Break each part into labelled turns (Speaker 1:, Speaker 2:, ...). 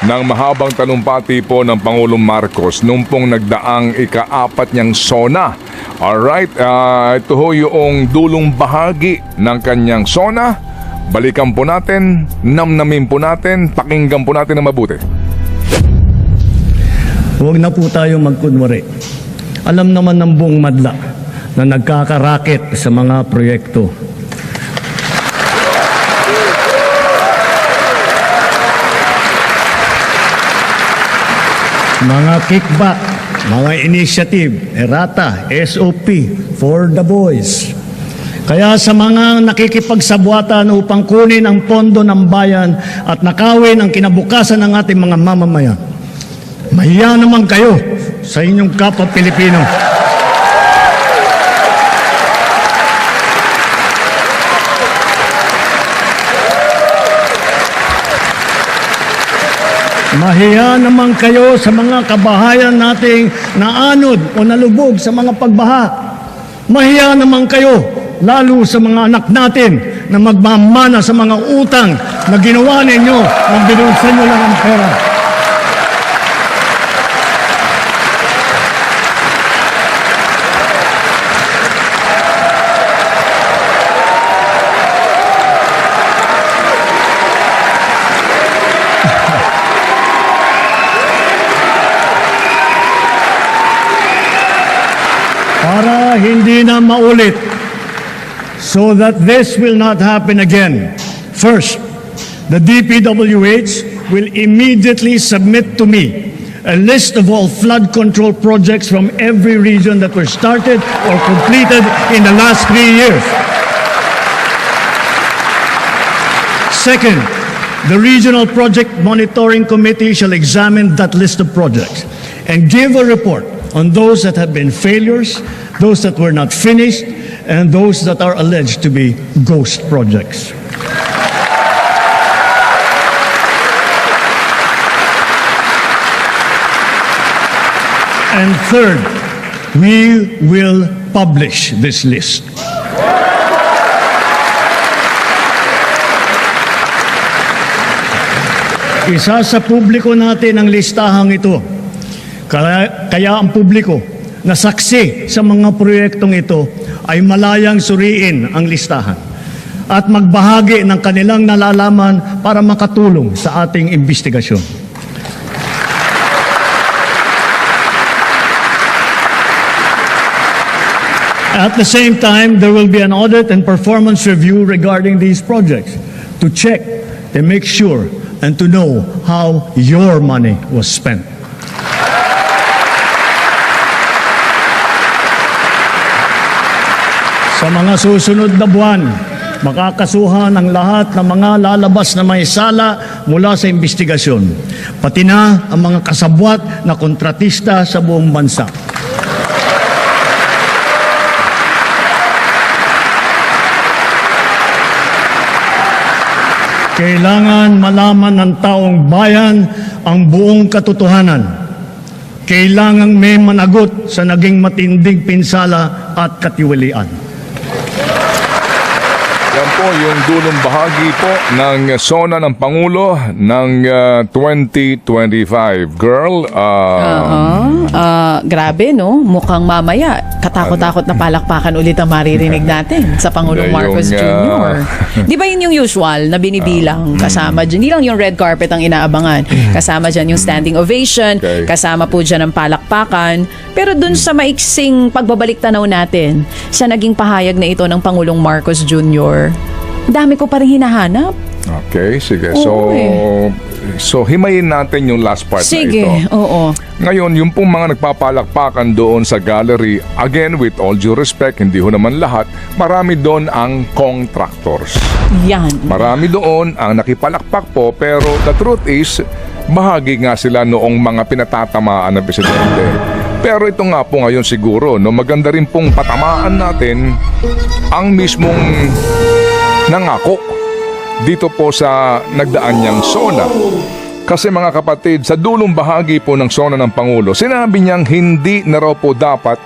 Speaker 1: ng mahabang talumpati po ng Pangulong Marcos nung pong nagdaang ika-4 niyang SONA. Alright, ito ho yung dulong bahagi ng kanyang SONA. Balikan po natin, namnamin po natin, pakinggan po natin na mabuti.
Speaker 2: Huwag na po tayo magkunwari. Alam naman ng buong madla na nagkakarakit sa mga proyekto. Mga kickback, mga initiative, errata, SOP, for the boys. Kaya sa mga nakikipagsabwatan upang kunin ang pondo ng bayan at nakawin ang kinabukasan ng ating mga mamamayan, mahiya naman kayo sa inyong kapwa Pilipino. Mahiya naman kayo sa mga kabahayan nating naanod o nalubog sa mga pagbaha. Mahiya naman kayo lalo sa mga anak natin na magmamana sa mga utang na ginawa ninyo nang binulsan nyo lang ang pera. Para hindi na maulit, so that this will not happen again. First, the DPWH will immediately submit to me a list of all flood control projects from every region that were started or completed in the last 3 years. Second, the Regional Project Monitoring Committee shall examine that list of projects and give a report on those that have been failures, those that were not finished, and those that are alleged to be ghost projects. And third, we will publish this list. Isa sa publiko natin ang listahang ito. Kaya ang publiko na saksi sa mga proyektong ito ay malayang suriin ang listahan at magbahagi ng kanilang nalalaman para makatulong sa ating investigasyon. At the same time, there will be an audit and performance review regarding these projects to check and make sure and to know how your money was spent. Sa mga susunod na buwan, makakasuhan ang lahat ng mga lalabas na may sala mula sa investigasyon, pati na ang mga kasabwat na kontratista sa buong bansa. Kailangan malaman ng taong bayan ang buong katotohanan. Kailangan may managot sa naging matinding pinsala at katiwalian.
Speaker 1: Yan po yung dulong bahagi po ng SONA ng Pangulo ng 2025. Girl,
Speaker 3: grabe no, mukhang mamaya katakot-takot na palakpakan ulit ang maririnig natin sa Pangulong Marcos Jr. Di ba yun yung usual na binibilang kasama dyan? Hindi lang yung red carpet ang inaabangan. Kasama dyan yung standing ovation, kasama po dyan ang palakpakan. Pero dun sa maiksing pagbabalik tanaw natin sa naging pahayag na ito ng Pangulong Marcos Jr., dami ko pa rin hinahanap.
Speaker 1: Okay, sige.
Speaker 3: Oo,
Speaker 1: So himayin natin yung last part na ito.
Speaker 3: Sige, oo.
Speaker 1: Ngayon, yung pong mga nagpapalakpakan doon sa gallery, again, with all due respect, hindi ho naman lahat, marami doon ang contractors.
Speaker 3: Yan.
Speaker 1: Marami doon ang nakipalakpak po, pero the truth is, bahagi nga sila noong mga pinatatamaan ng presidente. Pero ito nga po ngayon siguro, no, maganda rin pong patamaan natin ang mismong nangako dito po sa nagdaan niyang SONA. Kasi mga kapatid, sa dulong bahagi po ng SONA ng Pangulo, sinabi niyang hindi na raw po dapat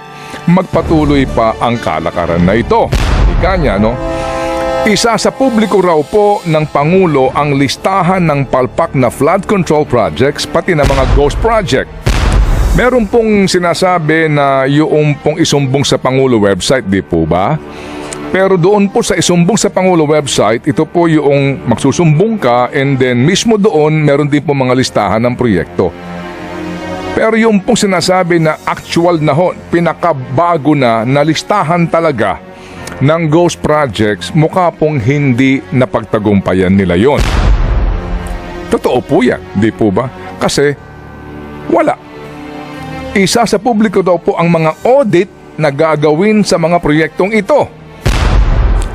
Speaker 1: magpatuloy pa ang kalakaran na ito. Ika niya, no? Isa sa publiko raw po ng Pangulo ang listahan ng palpak na flood control projects pati na mga ghost project. Meron pong sinasabi na yung pong isumbong sa Pangulo website, di po ba? Pero doon po sa isumbong sa Pangulo website, ito po yung magsusumbong ka and then mismo doon meron din po mga listahan ng proyekto. Pero yung pong sinasabi na actual na ho, pinakabago na listahan talaga ng ghost projects, mukha pong hindi napagtagumpayan nila yon. Totoo po yan, di po ba? Kasi wala. Isa sa publiko daw po ang mga audit na gagawin sa mga proyektong ito.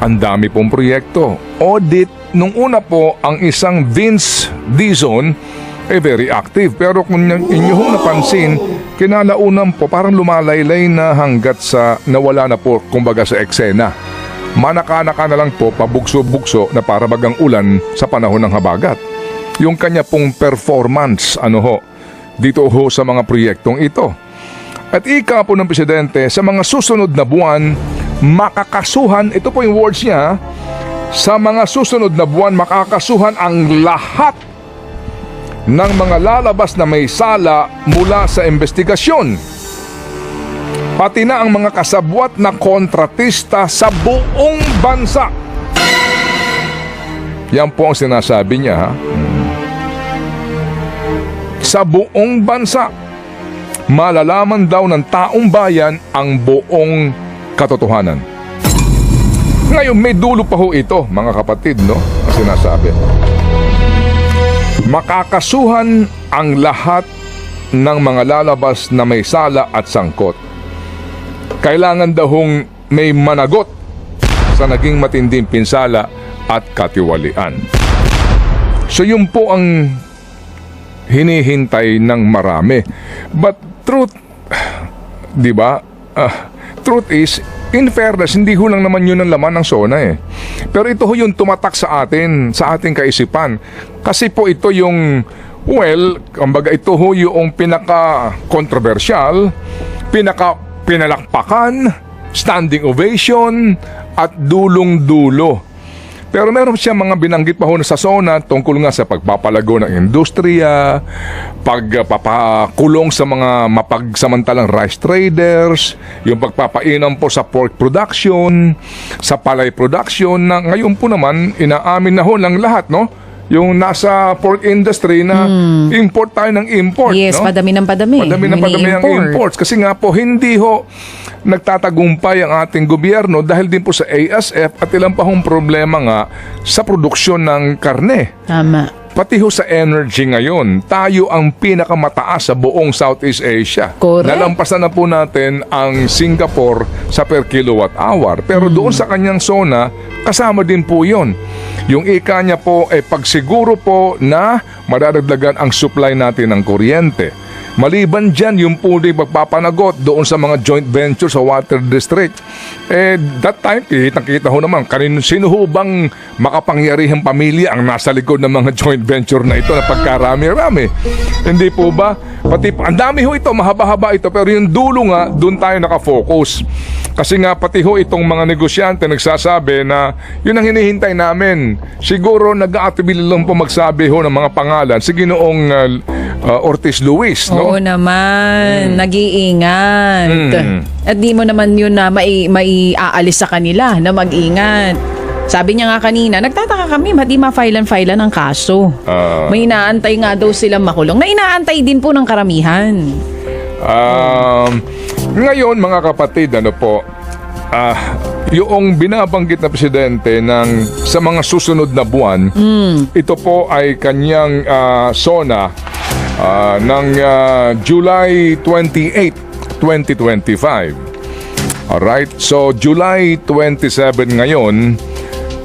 Speaker 1: Ang dami pong proyekto. Audit, nung una po, ang isang Vince Dizon very active. Pero kung inyong napansin, kinalaunan po parang lumalaylay na hanggat sa nawala na po kumbaga sa eksena. Manaka-naka na lang po pabugso-bugso na para bagang ulan sa panahon ng habagat. Yung kanya pong performance dito ho sa mga proyektong ito. At ika po ng Presidente, sa mga susunod na buwan, makakasuhan, ito po yung words niya, sa mga susunod na buwan, makakasuhan ang lahat ng mga lalabas na may sala mula sa investigasyon. Pati na ang mga kasabwat na kontratista sa buong bansa. Yan po ang sinasabi niya, ha? Sa buong bansa. Malalaman daw ng taong bayan ang buong katotohanan. Ngayon, may dulo pa ho ito, mga kapatid, no? Ang sinasabi. Makakasuhan ang lahat ng mga lalabas na may sala at sangkot. Kailangan daw hong may managot sa naging matinding pinsala at katiwalian. So yun po ang hinihintay ng marami. But truth, di ba? Truth is, in fairness, hindi ho lang naman yun ang laman ng SONA eh. Pero ito ho yung tumatak sa atin, sa ating kaisipan. Kasi po ito yung, kumbaga ito ho yung pinaka-controversial, pinalakpakan, standing ovation, at dulong-dulo. Pero meron siya mga binanggit pa ho sa SONA tungkol nga sa pagpapalago ng industriya, pagpapakulong sa mga mapagsamantalang rice traders, yung pagpapainom po sa pork production, sa palay production, na ngayon po naman inaamin na ho ng lahat, no? Yung nasa pork industry na import tayo ng import.
Speaker 3: Yes,
Speaker 1: no?
Speaker 3: padami ng padami.
Speaker 1: Padami ng padami ang imports. Kasi nga po, hindi ho nagtatagumpay ang ating gobyerno dahil din po sa ASF at ilang pa hong problema nga sa produksyon ng karne.
Speaker 3: Tama.
Speaker 1: Pati ho sa energy ngayon, tayo ang pinakamataas sa buong Southeast Asia.
Speaker 3: Correct.
Speaker 1: Nalampasan na po natin ang Singapore sa per kilowatt hour. Pero doon sa kanyang SONA, kasama din po yon. Yung ika niya po ay pagsiguro po na madadagdagan ang supply natin ng kuryente. Maliban dyan, yung puli magpapanagot doon sa mga joint venture sa water district. That time, kitang-kita ho naman, sino ho bang makapangyarihang pamilya ang nasa likod ng mga joint venture na ito na pagkarami-rami? Hindi po ba? Pati, ang dami ho ito, mahaba-haba ito, pero yung dulo nga, doon tayo nakafocus. Kasi nga, pati ho itong mga negosyante nagsasabi na yun ang hinihintay namin. Siguro nag-aatibili lang po magsabi ho ng mga pangalan. Si Ginoong Ortiz Luis, no?
Speaker 3: Oo naman, nag-iingat. At di mo naman yun na maiaalis sa kanila na mag-ingat. Sabi niya nga kanina, nagtataka kami, di ma-filean ng kaso. May inaantay nga daw silang makulong, na inaantay din po ng karamihan.
Speaker 1: Ngayon, mga kapatid, yung binabanggit na presidente sa mga susunod na buwan, ito po ay kanyang SONA ng July 28, 2025. Alright, so July 27 ngayon,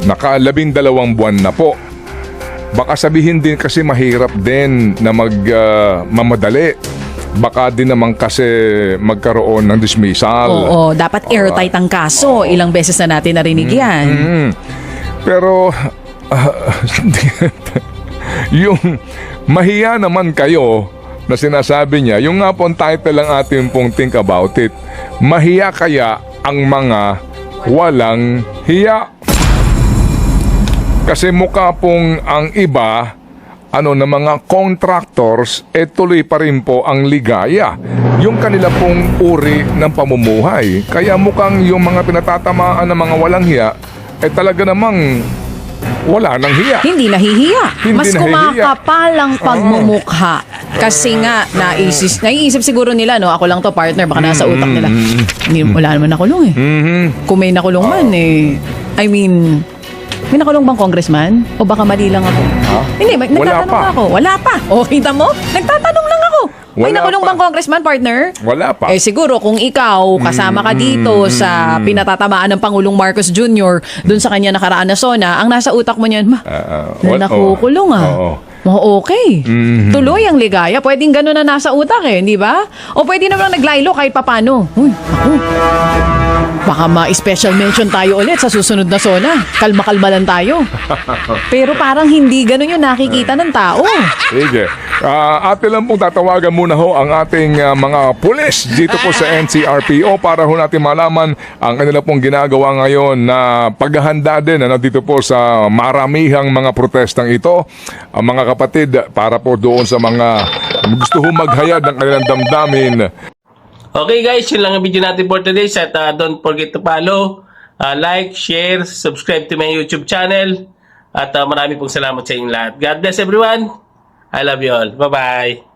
Speaker 1: naka-12 buwan na po. Baka sabihin din kasi mahirap din na mamadali. Baka din naman kasi magkaroon ng dismissal.
Speaker 3: Oo, dapat airtight ang kaso. Ilang beses na natin narinig yan.
Speaker 1: Pero yung mahiya naman kayo na sinasabi niya, yung nga pong title lang ating pong think about it, mahiya kaya ang mga walang hiya. Kasi mukha pong ang iba, na mga contractors, tuloy pa rin po ang ligaya. Yung kanila pong uri ng pamumuhay. Kaya mukhang yung mga pinatatamaan ng mga walang hiya, talaga namang wala nang hiya.
Speaker 3: Hindi nahihiya.
Speaker 1: Hindi
Speaker 3: Mas
Speaker 1: nahihiya.
Speaker 3: kumakapal ang pagmumukha. Kasi nga, naiisip siguro nila, no? Ako lang to, partner, baka nasa utak nila. Hindi, wala naman nakulong Kung may nakulong man, I mean, may nakulong bang congressman? O baka mali lang ako? Hindi, nagtatanong
Speaker 1: pa.
Speaker 3: ako. Wala pa. O, kita mo? Nagtatanong lang ako. May
Speaker 1: Wala
Speaker 3: nakulong
Speaker 1: pa.
Speaker 3: bang congressman, partner?
Speaker 1: Wala pa.
Speaker 3: Siguro kung ikaw kasama ka dito sa pinatatamaan ng Pangulong Marcos Jr. dun sa kanya nakaraan na SONA, ang nasa utak mo niyan, nakukulong
Speaker 1: Oo.
Speaker 3: Okay. Tuloy ang ligaya. Pwedeng gano'n na nasa utak di ba? O pwede naman naglaylo kahit papano. Uy, ako. Baka ma-special mention tayo ulit sa susunod na SONA. Kalma-kalma lang tayo. Pero parang hindi gano'n yung nakikita ng tao.
Speaker 1: Sige. Atin lang pong tatawagan muna ho ang ating mga pulis dito po sa NCRPO para ho natin malaman ang kanila pong ginagawa ngayon na paghahanda din dito po sa maramihang mga protestang ito. Ang mga kapatid, para po doon sa mga gusto ho maghayad ng kanilang damdamin.
Speaker 4: Okay guys, yun lang ang video natin for today. At don't forget to follow, like, share, subscribe to my YouTube channel. At marami pong salamat sa inyong lahat. God bless everyone. I love you all. Bye-bye.